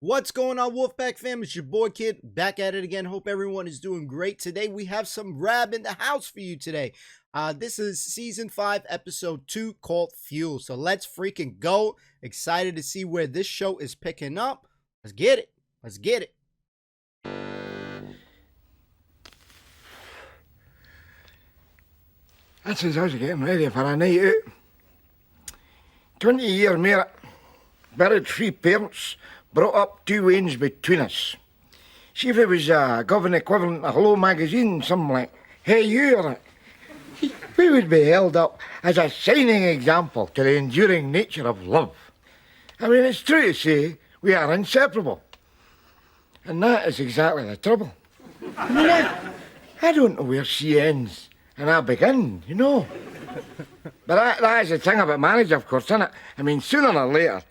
What's going on, Wolfpack fam? It's your boy Kid back at it again. Hope everyone is doing great. Today we have some RAB in the house for you today. This is season 5 episode 2 called Fuel. So let's freaking go. Excited to see where this show is picking up. Let's get it. Let's get it. That's as I was getting ready for a night out. 20 years married, buried 3 parents, brought up 2 wains between us. See if it was a government equivalent of Hello magazine, something like Hey You or that. We would be held up as a shining example to the enduring nature of love. I mean, it's true to say we are inseparable. And that is exactly the trouble. I mean, I don't know where she ends and I begin, you know. But that is the thing about marriage, of course, isn't it? I mean, sooner or later,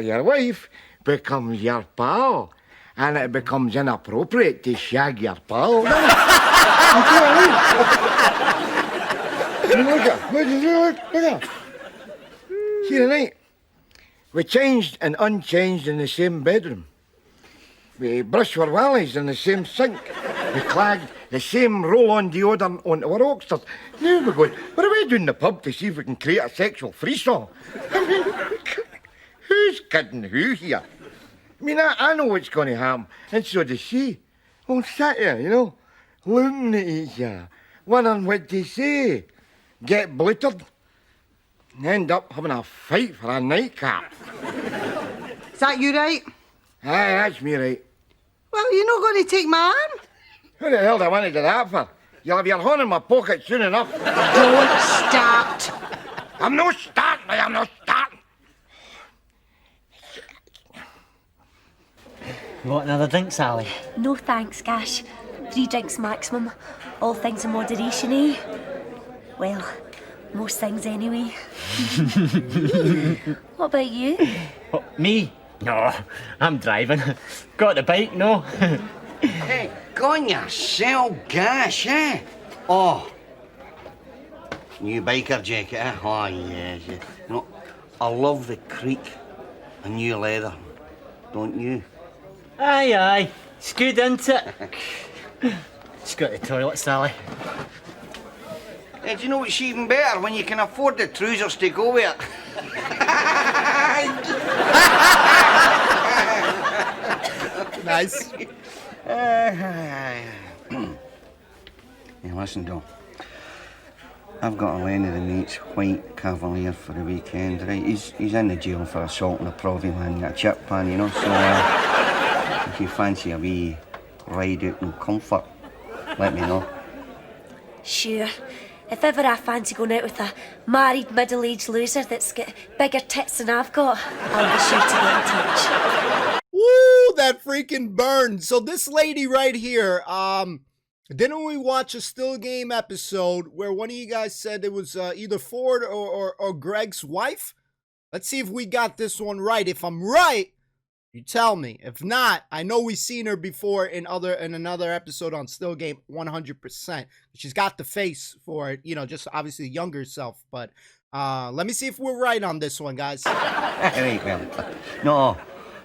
your wife becomes your pal. And it becomes inappropriate to shag your pal, doesn't it? Look at her. See, tonight, we changed and unchanged in the same bedroom. We brushed our wellies in the same sink. We clagged the same roll-on deodorant onto our Oxford. Now we're going, what are we doing in the pub to see if we can create a sexual threesome? I mean, who's kidding who here? I mean, I know what's going to happen, and so does she. We'll sit here, you know, looking at each other, wondering what to say, get bluttered, and end up having a fight for a nightcap. Is that you, right? Aye, that's me, right. Well, you're not going to take my arm? Who the hell do I want to do that for? You'll have your horn in my pocket soon enough. Don't start. I'm no starting, I'm no starting. You want another drink, Sally? No thanks, Gash. 3 drinks maximum. All things in moderation, eh? Well, most things anyway. What about you? Oh, me? No, I'm driving. Got the bike, no? Hey, go on yourself, Gash, eh? Oh. New biker jacket, eh? Oh, yes. You know, I love the creak and new leather, don't you? Aye. It's good, isn't it? Just got to the toilet, Sally. Hey, do you know what's even better? When you can afford the trousers to go with it. Nice. Hey, listen, Dom. I've got a Lenny the mate's white Cavalier for the weekend, right? He's in the jail for assault on a provy man, got a chip pan, you know, so if you fancy a wee ride out in comfort, let me know. Sure. If ever I fancy going out with a married middle-aged loser that's got bigger tits than I've got, I'll be sure to get in touch. Woo, that freaking burned. So this lady right here, didn't we watch a Still Game episode where one of you guys said it was either Ford or Greg's wife? Let's see if we got this one right. If I'm right, you tell me. If not, I know we've seen her before in another episode on Still Game 100%. She's got the face for it, you know, just obviously younger self. But let me see if we're right on this one, guys. Right, well,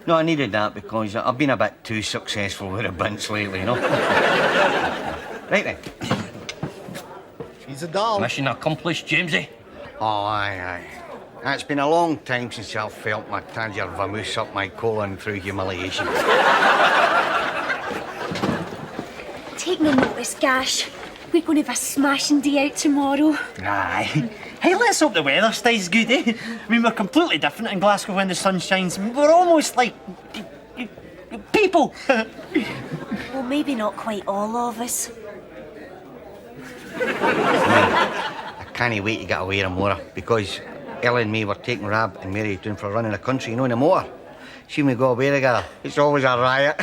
no, I needed that because I've been a bit too successful with the bunts lately, you know. Right then. She's a doll. Mission accomplished, Jamesy. Oh, aye. It's been a long time since I've felt my tangier vamoose up my colon through humiliation. Take no notice, Gash. We're going to have a smashing day out tomorrow. Aye. Hey, let's hope the weather stays good, eh? I mean, we're completely different in Glasgow when the sun shines. We're almost like people. Well, maybe not quite all of us. I can't wait to get away tomorrow because Ella and me were taking RAB and Mary down for a run in the country, you know, in the motor. See when we go away together, it's always a riot.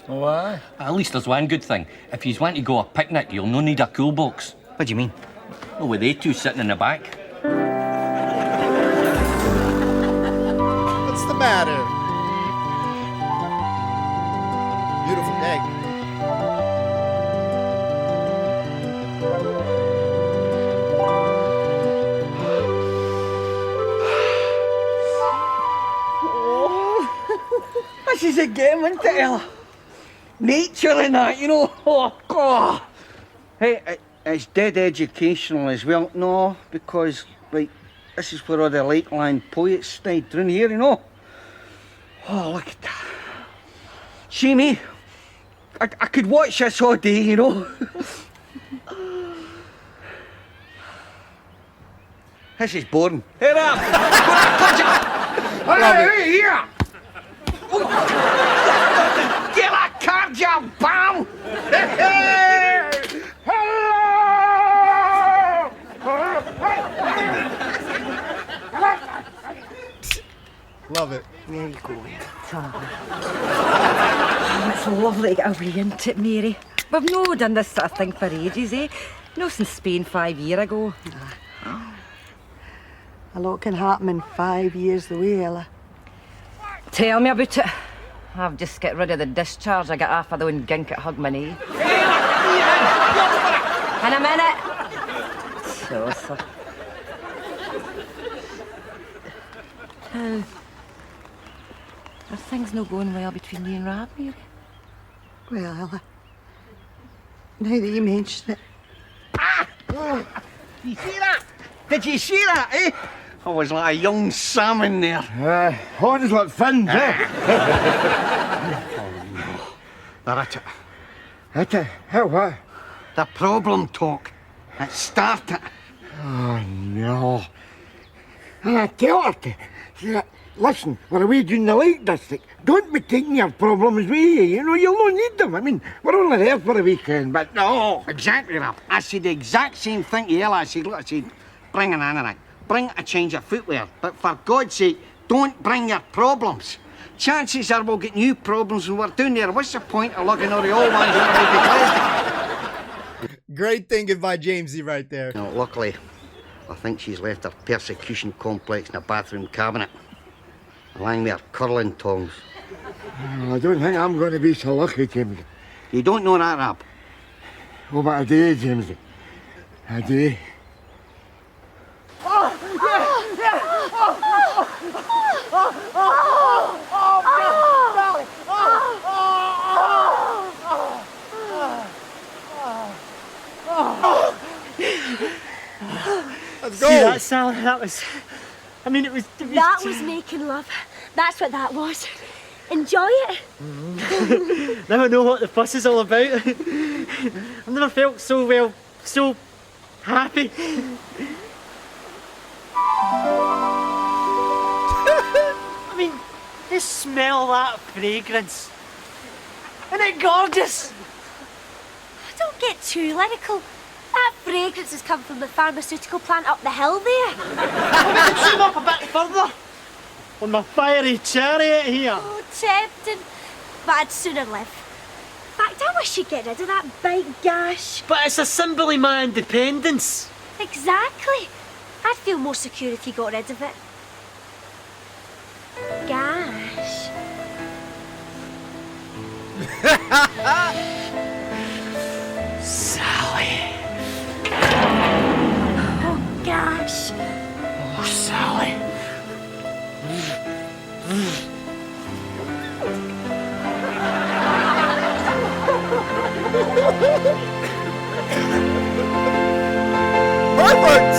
Oh, aye. At least there's one good thing. If you want to go a picnic, you'll no need a cool box. What do you mean? Well, with they two sitting in the back. What's the matter? Beautiful day. This is get him into Ella. Nature and that, you know. Oh. Hey, it's dead educational as well. No, because, like, this is where all the Lakeland poets stayed down here, you know. Oh, look at that. See me? I could watch this all day, you know. This is boring. Head up! Hey, here! Get that card, you bum! Love it. There you go. Oh, it's lovely to get away into it, Mary. We've no done this sort of thing for ages, eh? No, since Spain 5 years ago. A lot can happen in 5 years the way, Ella. Tell me about it. I've just got rid of the discharge I got off of the one gink at Hogmanay. In a minute. So. Are things no going well between you and Rab, Mary? Well, Ella, now that you mention it, You see that? Did you see that, eh? I was like a young salmon there. Horns like fins, eh? They're at it. At it? How what? The problem talk. It started. Oh, no. And I tell her to. Listen, we're away doing the Lake District. Don't be taking your problems with you. You know, you'll not need them. I mean, we're only there for a weekend, but no. Exactly, Rab. I said the exact same thing to Ella. I said, bring an anorak. Bring a change of footwear. But for God's sake, don't bring your problems. Chances are we'll get new problems when we're down there. What's the point of lugging all the old ones out? Great thinking by Jamesy right there. No, luckily, I think she's left her persecution complex in the bathroom cabinet. Lying with her curling tongs. Oh, I don't think I'm going to be so lucky, Jamesy. You don't know that, Rab? Oh, but I do, Jamesy. I do. Let's go. See that, Sally? That was... I mean, it was... That was making love. That's what that was. Enjoy it. Now I know what the fuss is all about. I've never felt so well, so happy. I mean, just smell that fragrance. Isn't it gorgeous? Don't get too lyrical. That fragrance has come from the pharmaceutical plant up the hill there. We can zoom up a bit further. On my fiery chariot here. Oh, tempting. But I'd sooner live. In fact, I wish you'd get rid of that big gash. But it's a symbol of my independence. Exactly. I'd feel more secure if you got rid of it. Gash. Sally. Oh, gosh. Oh, Sally. Perfect!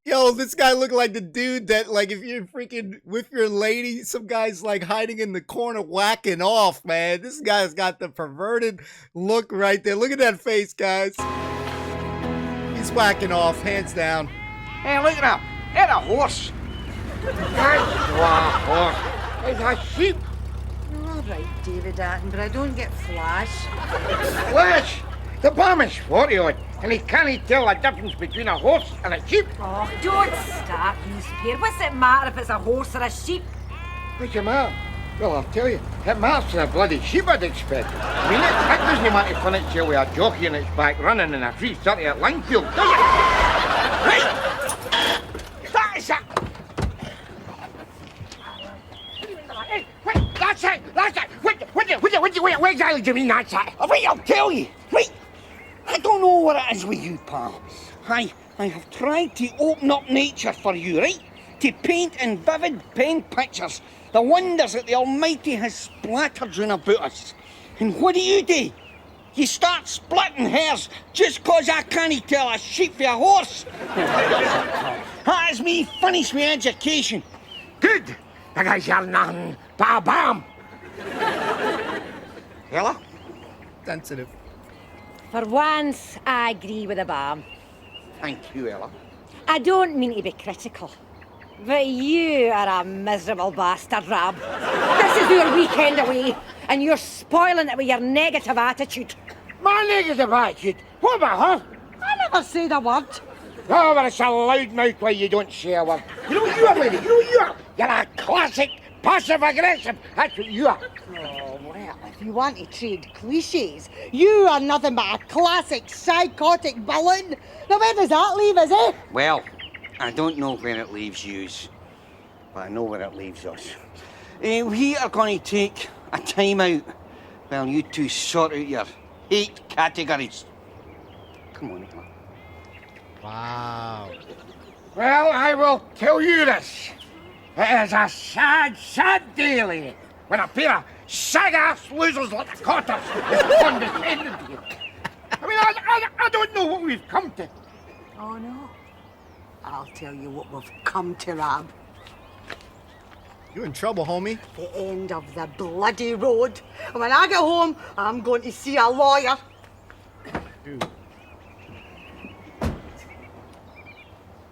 Yo, this guy looked like the dude that, like, if you're freaking with your lady, some guy's like hiding in the corner whacking off, man. This guy's got the perverted look right there. Look at that face, guys. He's whacking off, hands down. Hey, look at that. It's a horse. That's a horse. It's a sheep. All right, David Attenborough, don't get flash. Flash! The bomb is 40 odd, and he can't tell the difference between a horse and a sheep. Oh, don't start, you spare. What's it matter if it's a horse or a sheep? What's the matter? Well, I'll tell you, it matters to a bloody sheep, I'd expect. I mean, it doesn't want to finish here with a jockey on its back running in a 330 at Langfield, does it? Right! That is it! Hey, wait, that's it! That's it! Wait, what exactly do you mean that's it? Right, I'll tell you. Right. I don't know what it is with you, pal. I have tried to open up nature for you, right? to paint in vivid pen pictures the wonders that the Almighty has splattered round about us. And what do? You start splitting hairs just 'cause I can't tell a sheep from a horse. That's me finished my education. Good, because you're nothing but a bam. Ella? Sensitive. For once, I agree with the Bam. Thank you, Ella. I don't mean to be critical, but you are a miserable bastard, Rab. This is your weekend away, and you're spoiling it with your negative attitude. My negative attitude? What about her? I never said a word. Oh, but it's a loud mouth why you don't say a word. You know what you are, lady? You know what you are? You're a classic passive-aggressive. That's what you are. Oh, well, if you want to trade cliches, you are nothing but a classic psychotic balloon. Now, where does that leave us, eh? Well, I don't know where it leaves yous, but I know where it leaves us. We are going to take a time out while you two sort out your hate categories. Come on, Ella. Wow. Well, I will tell you this. It is a sad, sad day, lady, when a pair of sag-ass losers like the Cotters is condescending to you. I mean, I don't know what we've come to. Oh, no. I'll tell you what we've come to, Rab. You in trouble, homie. The end of the bloody road. And when I get home, I'm going to see a lawyer. Dude.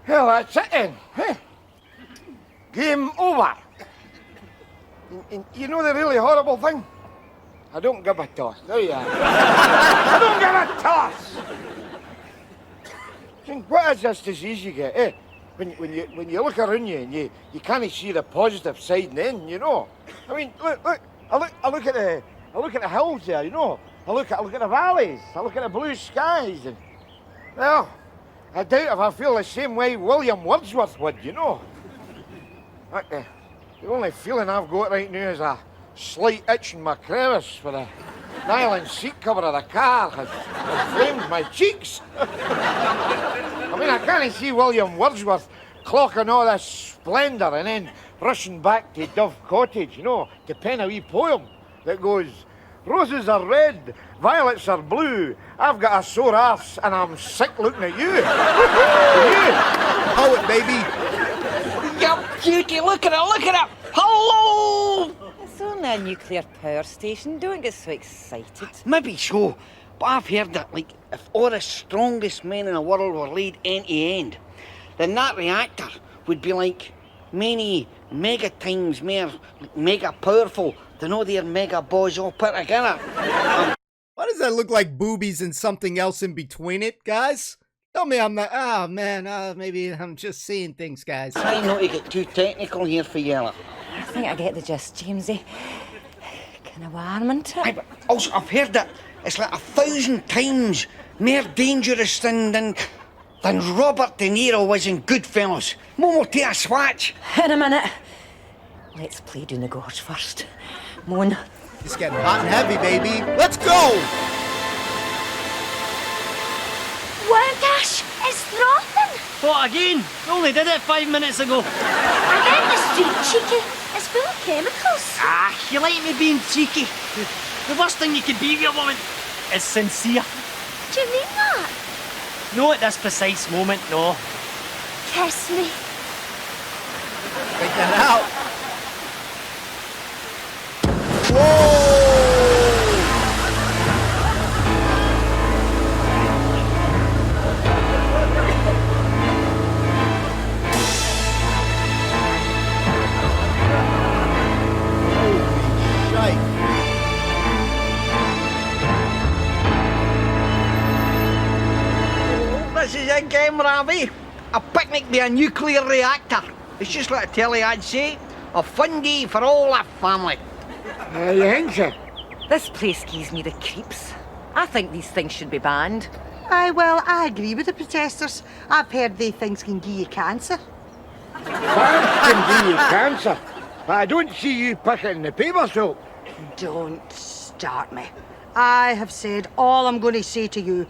Well, that's it then. Huh? Game over. And you know the really horrible thing? I don't give a toss. There you are. I don't give a toss. Think, what is this disease you get, eh? When you look around you and you can't see the positive side then, you know. I mean, look. I look at the hills there, you know. I look at the valleys. I look at the blue skies, and well, I doubt if I feel the same way William Wordsworth would, you know. The only feeling I've got right now is a slight itch in my crevice for the nylon seat cover of the car has inflamed my cheeks. I mean, I can't see William Wordsworth clocking all this splendour and then rushing back to Dove Cottage, you know, to pen a wee poem that goes, roses are red, violets are blue, I've got a sore arse and I'm sick looking at you. Poet, baby. You beauty, look at it. Hello! It's only a nuclear power station. Don't get so excited. Maybe so, but I've heard that, like, if all the strongest men in the world were laid end to end, then that reactor would be like many mega times more mega powerful than all their mega boys all put together. Why does that look like boobies and something else in between it, guys? Tell me I'm not. Oh, man. Maybe I'm just seeing things, guys. Try not to get too technical here for you, Ella. I think I get the gist, Jamesy. Kind of warm, isn't it? Aye, but also, I've heard that it's like 1,000 times more dangerous than Robert De Niro was in Goodfellas. Momo, take a swatch. In a minute. Let's play down the gorge first. Moan. It's getting hot and heavy, baby. Let's go! Dash, it's frothing. What, again? Only did it 5 minutes ago. And then the street, cheeky, it's full of chemicals. Ah, you like me being cheeky. The worst thing you could be with a woman is sincere. Do you mean that? No, at this precise moment, no. Kiss me. Take that out. Whoa! This is it, game, Ravi. A picnic by a nuclear reactor. It's just like a telly I'd say. A fun day for all the family. You think so? This place gives me the creeps. I think these things should be banned. Aye, well, I agree with the protesters. I've heard they things can give you cancer. That can give you cancer. But I don't see you picking the paper soap. Don't start me. I have said all I'm going to say to you.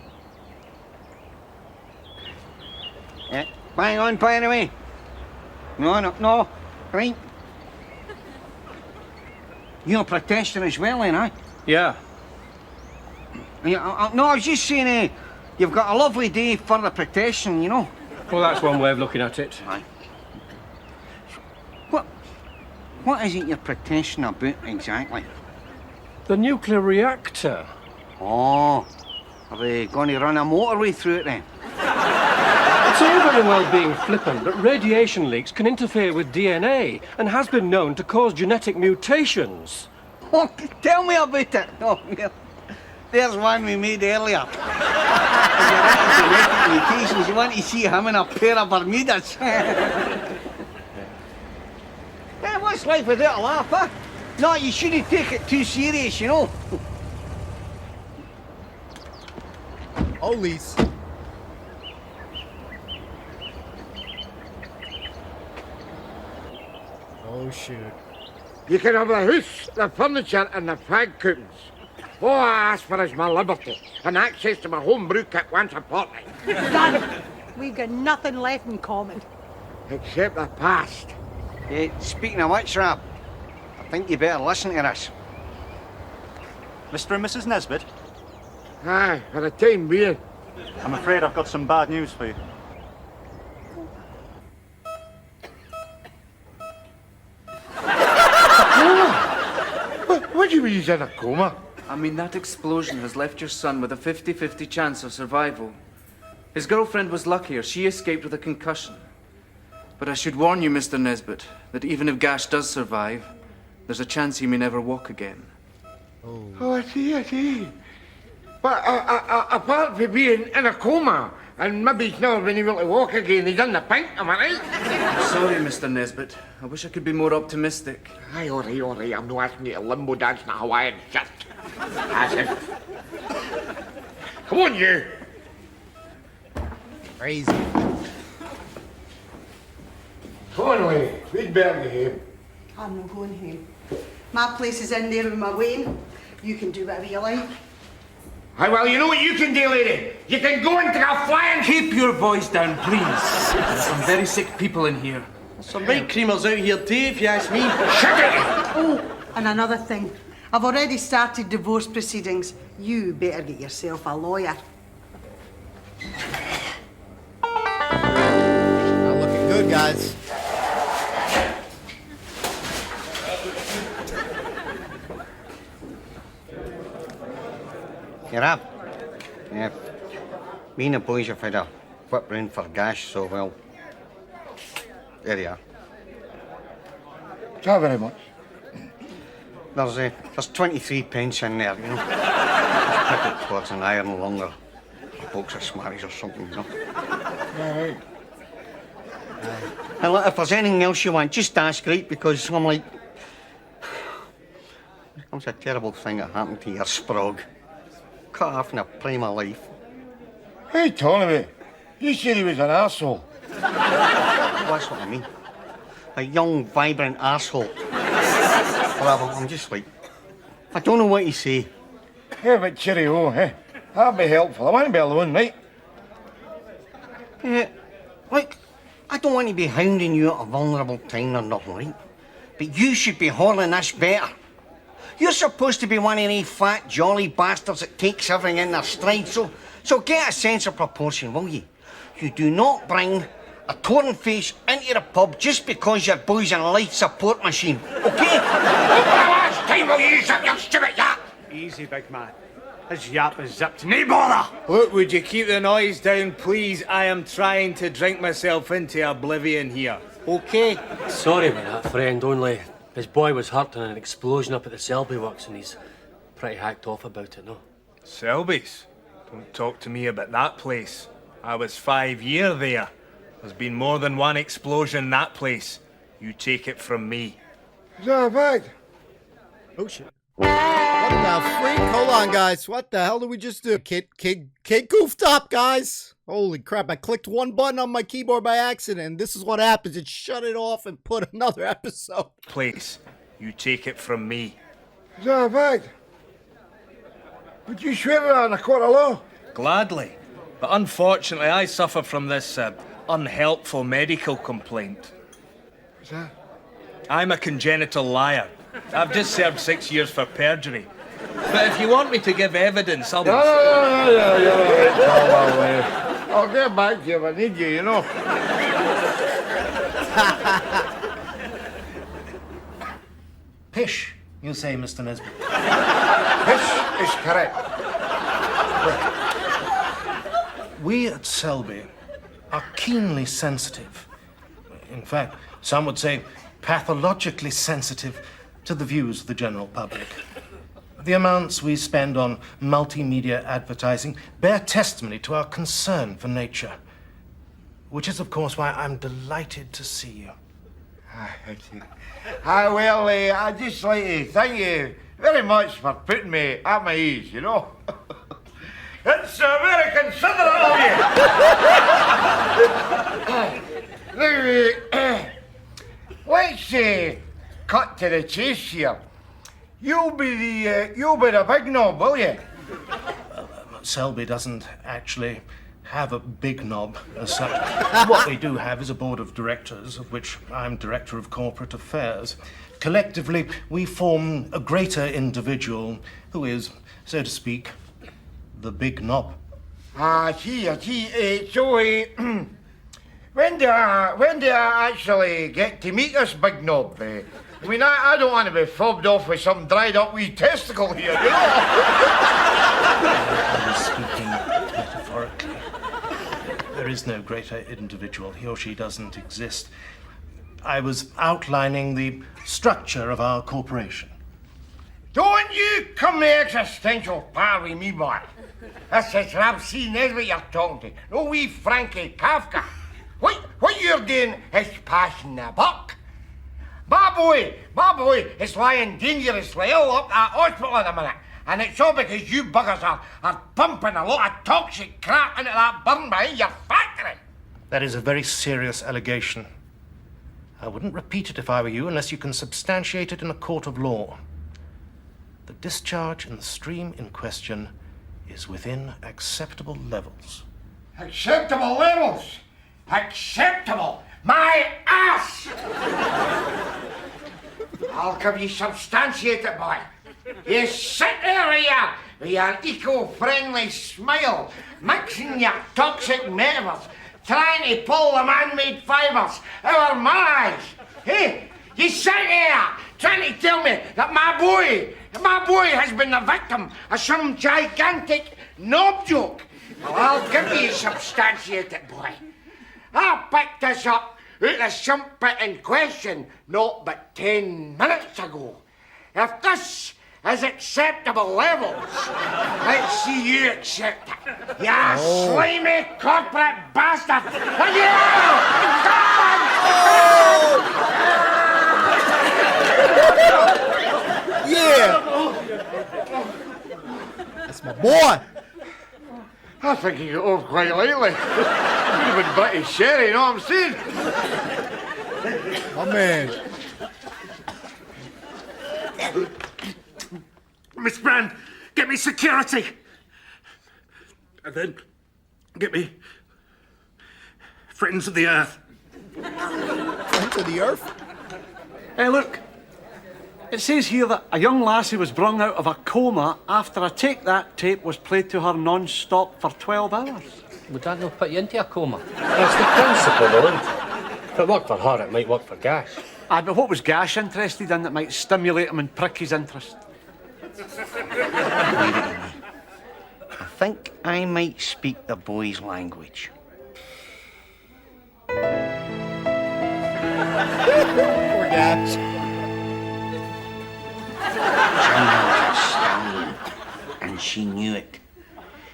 Yeah, bang on, by the way. No. Right. You're protesting as well, then, eh? Yeah. No, I was just saying, you've got a lovely day for the protection, you know. Well, that's one way of looking at it. Aye. What is it you're protesting about exactly? The nuclear reactor. Oh, are they going to run a motorway through it then? It's all very well being flippant, but radiation leaks can interfere with DNA and has been known to cause genetic mutations. Oh, tell me about it. Oh, well, there's one we made earlier. If you're into genetic mutations, you want to see him in a pair of Bermudas. Yeah, what's life without a laugh, huh? No, you shouldn't take it too serious, you know. Olies. Oh, shoot. You can have the house, the furniture, and the fag coupons. All I ask for is my liberty and access to my home brew kit once a fortnight. Done. We've got nothing left in common. Except the past. Speaking of which, Rab, I think you better listen to this. Mr. and Mrs. Nesbitt, Aye, for the time being. I'm afraid I've got some bad news for you. What do you mean he's in a coma? I mean, that explosion has left your son with a 50-50 chance of survival. His girlfriend was luckier. She escaped with a concussion. But I should warn you, Mr. Nesbitt, that even if Gash does survive, there's a chance he may never walk again. Oh, I see. But apart from being in a coma, and maybe he's never been able to walk again, he's in the pink, am I right? Sorry, Mr. Nesbitt. I wish I could be more optimistic. Aye, all right. I'm not asking you to limbo dance in a Hawaiian shirt. As if. Come on, you. Crazy. Come on, Willie. We'd better be home. I'm not going home. My place is in there with my Wayne. You can do whatever you like. Aye, well, you know what you can do, lady? You can go and take a flying... Keep your voice down, please. There are some very sick people in here. Some right creamers out here too, if you ask me. Shut it! Oh, and another thing. I've already started divorce proceedings. You better get yourself a lawyer. Not looking good, guys. You're up. Yeah. Me and the boys have had a whip round for Gash, so well. There you are. Thank you very much. There's 23 pence in there, you know. Just put it towards an iron lung or a box of Smarties or something, you know. All right. And look, if there's anything else you want, just ask, right? Because I'm like... It's a terrible thing that happened to your sprog. Cut off in the prime of life. Hey, Tony, you said he was an arsehole. That's what I mean. A young, vibrant arsehole. Well, I'm just like... I don't know what to say. Hey, but cheerio, eh? That'd be helpful. I want to be alone, right? Yeah, look, I don't want to be hounding you at a vulnerable time or nothing, right? But you should be hauling this better. You're supposed to be one of these fat, jolly bastards that takes everything in their stride, so get a sense of proportion, will you? You do not bring a torn face into the pub just because your boy's in a life support machine, okay? Last time will you zip your stupid yap? Easy, big man. His yap is zipped. No bother! Look, would you keep the noise down, please? I am trying to drink myself into oblivion here. Okay? Sorry about that, friend, only his boy was hurt in an explosion up at the Selby Works and he's pretty hacked off about it, no? Selby's? Don't talk to me about that place. I was 5 years there. There's been more than one explosion in that place. You take it from me. Is that a fact? Oh, shit. What the freak? Hold on, guys. What the hell did we just do? Kid goofed up, guys. Holy crap. I clicked one button on my keyboard by accident, and this is what happens. It shut it off and put another episode. Place. You take it from me. Is that a fact? Would you swear it on a court of law? Gladly. But unfortunately, I suffer from this unhelpful medical complaint. What's that? I'm a congenital liar. I've just served 6 years for perjury. But if you want me to give evidence, I'll... No, you're all right, pal. I'll get back to you if I need you, you know. Pish, you say, Mr. Nesbitt. Pish is correct. We at Selby are keenly sensitive. In fact, some would say pathologically sensitive to the views of the general public. The amounts we spend on multimedia advertising bear testimony to our concern for nature, which is, of course, why I'm delighted to see you. Well, I'd just like to thank you very much for putting me at my ease, you know. It's very considerate of you. Let's cut to the chase here. You'll be the big knob, will you? Selby doesn't actually have a big knob as such. What we do have is a board of directors, of which I'm Director of Corporate Affairs. Collectively, we form a greater individual who is, so to speak, the big knob. I see. So, when do I actually get to meet this big knob? I mean, I don't want to be fobbed off with some dried up wee testicle here, you know? I was speaking metaphorically. There is no greater individual. He or she doesn't exist. I was outlining the structure of our corporation. Don't you come to existential par with me, boy. This is RAB C NESBITT you're talking to. No wee Frankie Kafka. What you're doing is passing the buck. My boy is lying dangerously ill up at hospital in a minute. And it's all because you buggers are pumping a lot of toxic crap into that burn behind your factory. That is a very serious allegation. I wouldn't repeat it if I were you unless you can substantiate it in a court of law. The discharge in the stream in question is within acceptable levels. Acceptable levels? Acceptable? My ass! I'll give you substantiate it, boy. You sit there with your eco-friendly smile, mixing your toxic metaphors, trying to pull the man-made fibres out of my eyes. Hey, you sit there trying to tell me that my boy has been the victim of some gigantic knob joke. Well, I'll give you substantiate, boy. I picked this up out the sump pit in question not but 10 minutes ago. If this is acceptable levels, let's see you accept it. You slimy corporate bastard! And you! Yeah! That's my boy! I think he got off quite lightly. Could have been British sherry, you know what I'm saying? My man. Miss Brand, get me security. And then get me Friends of the Earth. Friends of the Earth? Hey, look. It says here that a young lassie was brung out of a coma after a Take That tape was played to her non-stop for 12 hours. Would that not put you into a coma? That's the principle, though, isn't it? If it worked for her, it might work for Gash. Aye, but what was Gash interested in that might stimulate him and prick his interest? I think I might speak the boy's language. Poor Gash. Jane was a stallion, and she knew it.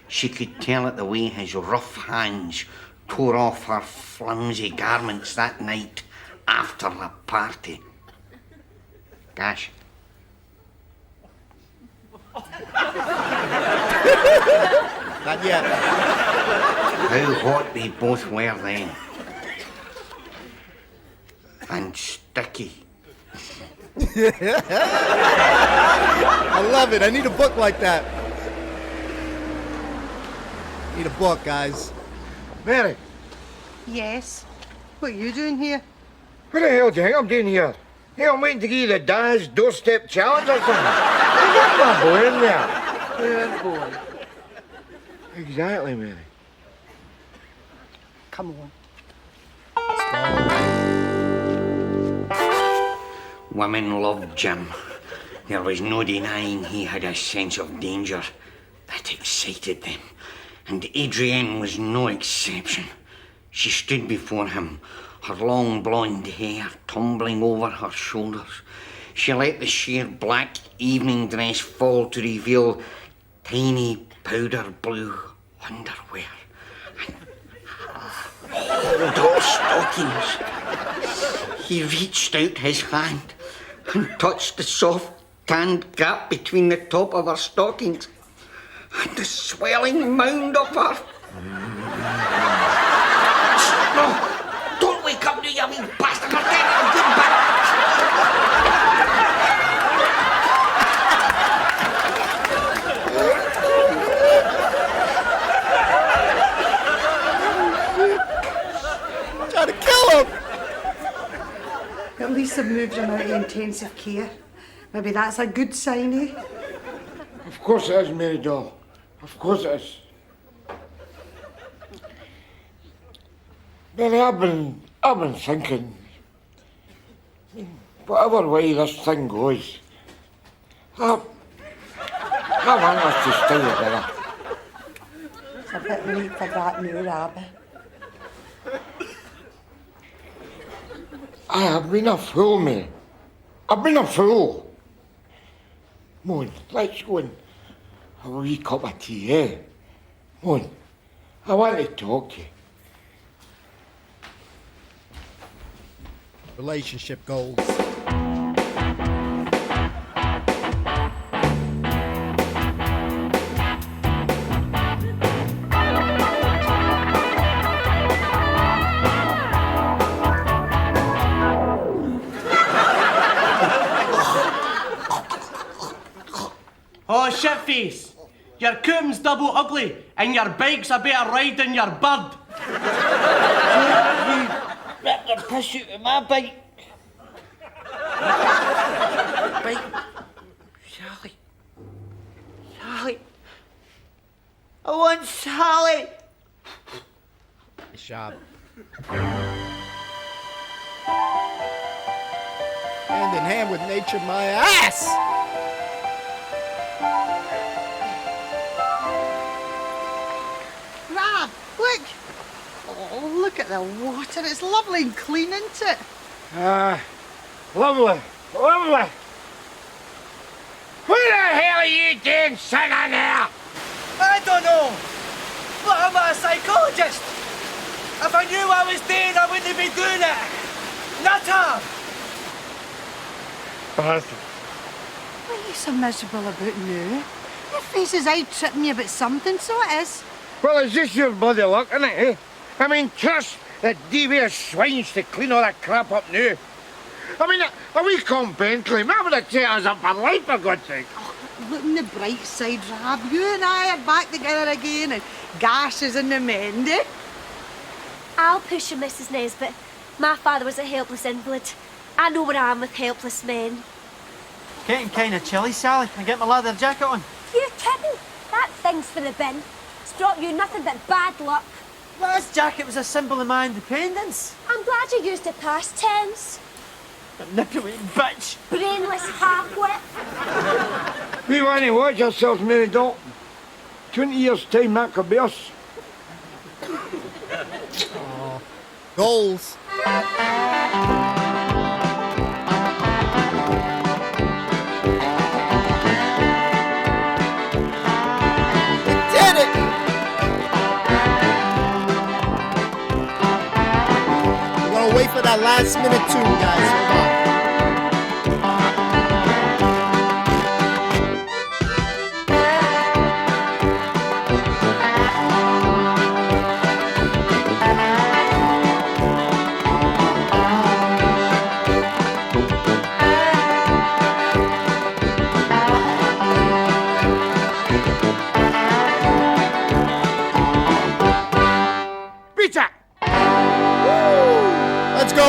She could tell it the way his rough hands tore off her flimsy garments that night after the party. Gash. Not yet. How hot they both were then. And sticky. I love it. I need a book like that. Need a book, guys. Mary. Yes? What are you doing here? What the hell do you think I'm doing here? Hey, I'm waiting to give you the Dad's doorstep challenge or something. You get my boy in there. Poor boy. Exactly, Manny. Come on. Women loved Jim. There was no denying he had a sense of danger that excited them. And Adrienne was no exception. She stood before him, her long blonde hair tumbling over her shoulders. She let the sheer black evening dress fall to reveal tiny powder blue underwear and hold-up stockings. He reached out his hand and touched the soft tanned gap between the top of her stockings and the swelling mound of her. No, don't wake up, you wee bastard! I'll get you a good back. Trying to kill him! At least they've moved him out of intensive care. Maybe that's a good sign, eh? Of course it is, Mary doll. Of course it is. Mary, I've been thinking, whatever way this thing goes, I want us to stay together. It's a bit late for that now, Rabbit. I have been a fool, Mary. I've been a fool. Moon, let's go and have a wee cup of tea, eh? Moon, I want to talk to you. Relationship goals. Oh, shitface! Your coom's double ugly, and your bike's a better ride than your bird. You ripped the piss out of my bike. Bike. Sally. Sally. I want Sally. Nice job. Hand in hand with nature, my ass! Rab, look! Oh, look at the water. It's lovely and clean, isn't it? Lovely, lovely. What the hell are you doing sitting there? I don't know. But I'm a psychologist. If I knew I was dead, I wouldn't be doing it. Nutter! Bastard. What are you so miserable about now? Your face is out tripping you about something, so it is. Well, is this your bloody luck, innit, eh? I mean, trust the devious swines to clean all that crap up now. I mean, a wee complimentary, I would have taken us up for life, for God's sake. Oh, look on the bright side, Rab. You and I are back together again, and Gash is in the mend, eh? I'll push you, Mrs. Nesbitt. My father was a helpless invalid. I know where I am with helpless men. Getting kind of chilly, Sally. Can I get my leather jacket on? You kidding? That thing's for the bin. It's brought you nothing but bad luck. Well, this jacket was a symbol of my independence. I'm glad you used it past tense. Manipulating bitch. Brainless half-wit. We want to watch ourselves, Mary Dalton. 20 years' time, that could be us. Goals. Wait for that last minute tune, guys. Hold on. Pizza! Let's go!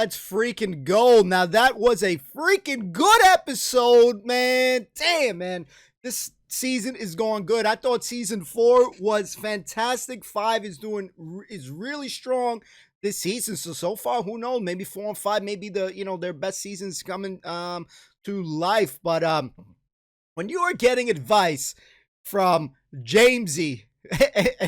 Let's freaking go. Now, that was a freaking good episode, man. Damn, man. This season is going good. I thought season 4 was fantastic. 5 is really strong this season. So far, who knows? Maybe 4 and 5, maybe their best seasons coming to life. But when you are getting advice from Jamesy,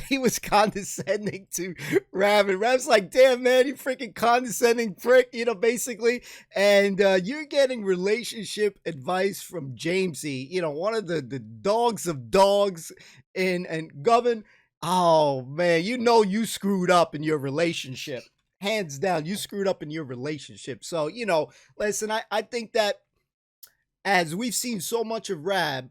he was condescending to Rab, and Rab's like, damn, man, you freaking condescending prick, basically. And you're getting relationship advice from Jamesy, one of the dogs of dogs and Govern. Oh, man, you screwed up in your relationship. Hands down, you screwed up in your relationship. So, listen, I think that as we've seen so much of Rab,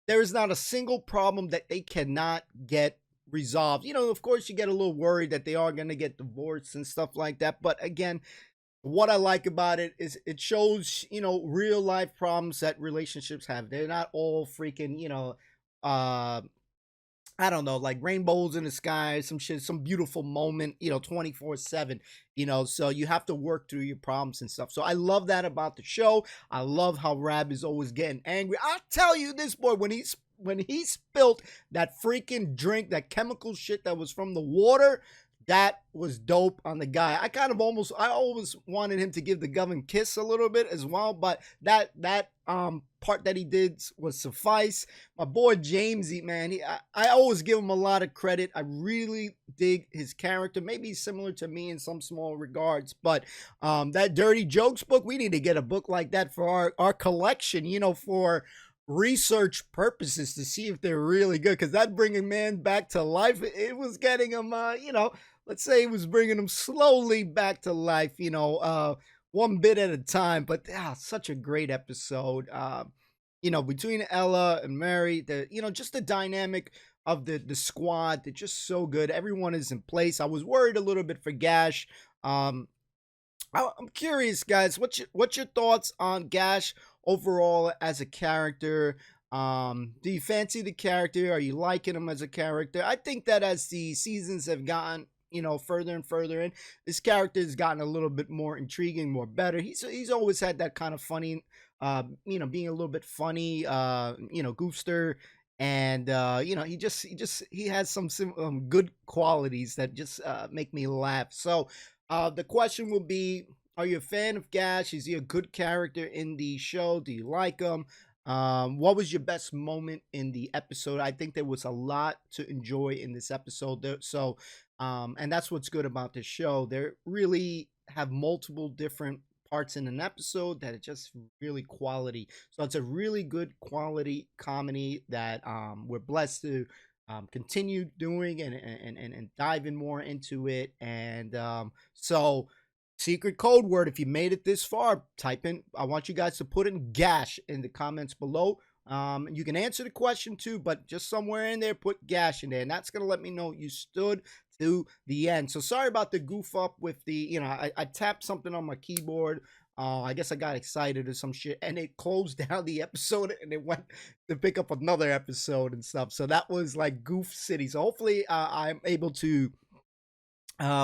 there is not a single problem that they cannot get resolved. Of course, you get a little worried that they are going to get divorced and stuff like that. But again, what I like about it is it shows, real life problems that relationships have. They're not all freaking, I don't know, like rainbows in the sky, some shit, some beautiful moment, 24/7, so you have to work through your problems and stuff. So I love that about the show. I love how Rab is always getting angry. I'll tell you this, boy, when he spilled that freaking drink, that chemical shit that was from the water, that was dope on the guy. I always wanted him to give the Govern kiss a little bit as well, but that part that he did was suffice. My boy Jamesy, man, I always give him a lot of credit. I really dig his character. Maybe similar to me in some small regards, but that Dirty Jokes book, we need to get a book like that for our collection, for research purposes to see if they're really good, because that bringing man back to life, it was getting him, let's say it was bringing him slowly back to life, one bit at a time. But such a great episode. Between Ella and Mary, just the dynamic of the squad, they're just so good. Everyone is in place. I was worried a little bit for Gash. I'm curious, guys, what's your thoughts on Gash overall as a character? Do you fancy the character? Are you liking him as a character? I think that as the seasons have gotten further and further in, this character has gotten a little bit more intriguing, more better. He's always had that kind of funny, being a little bit funny, goofster, and he has some good qualities that just make me laugh. So the question will be, are you a fan of Gash? Is he a good character in the show? Do you like him? What was your best moment in the episode? I think there was a lot to enjoy in this episode. So, and that's what's good about this show. They really have multiple different parts in an episode that are just really quality. So it's a really good quality comedy that we're blessed to continue doing and diving more into it. And so secret code word, if you made it this far, type in, I want you guys to put in Gash in the comments below. You can answer the question too, but just somewhere in there, put Gash in there, and that's going to let me know you stood to the end. So sorry about the goof up with the, I tapped something on my keyboard. I guess I got excited or some shit, and it closed down the episode, and it went to pick up another episode and stuff. So that was like Goof City. So hopefully I'm able to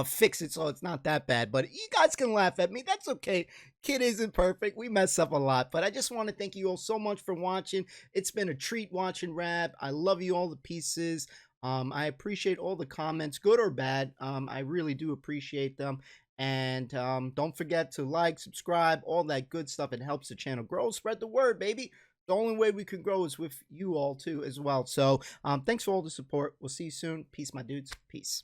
fix it so it's not that bad. But you guys can laugh at me. That's okay. Kid isn't perfect. We mess up a lot. But I just want to thank you all so much for watching. It's been a treat watching Rab. I love you all the pieces. I appreciate all the comments, good or bad. I really do appreciate them. And don't forget to like, subscribe, all that good stuff. It helps the channel grow. Spread the word, baby. The only way we can grow is with you all too as well. So thanks for all the support. We'll see you soon. Peace, my dudes. Peace.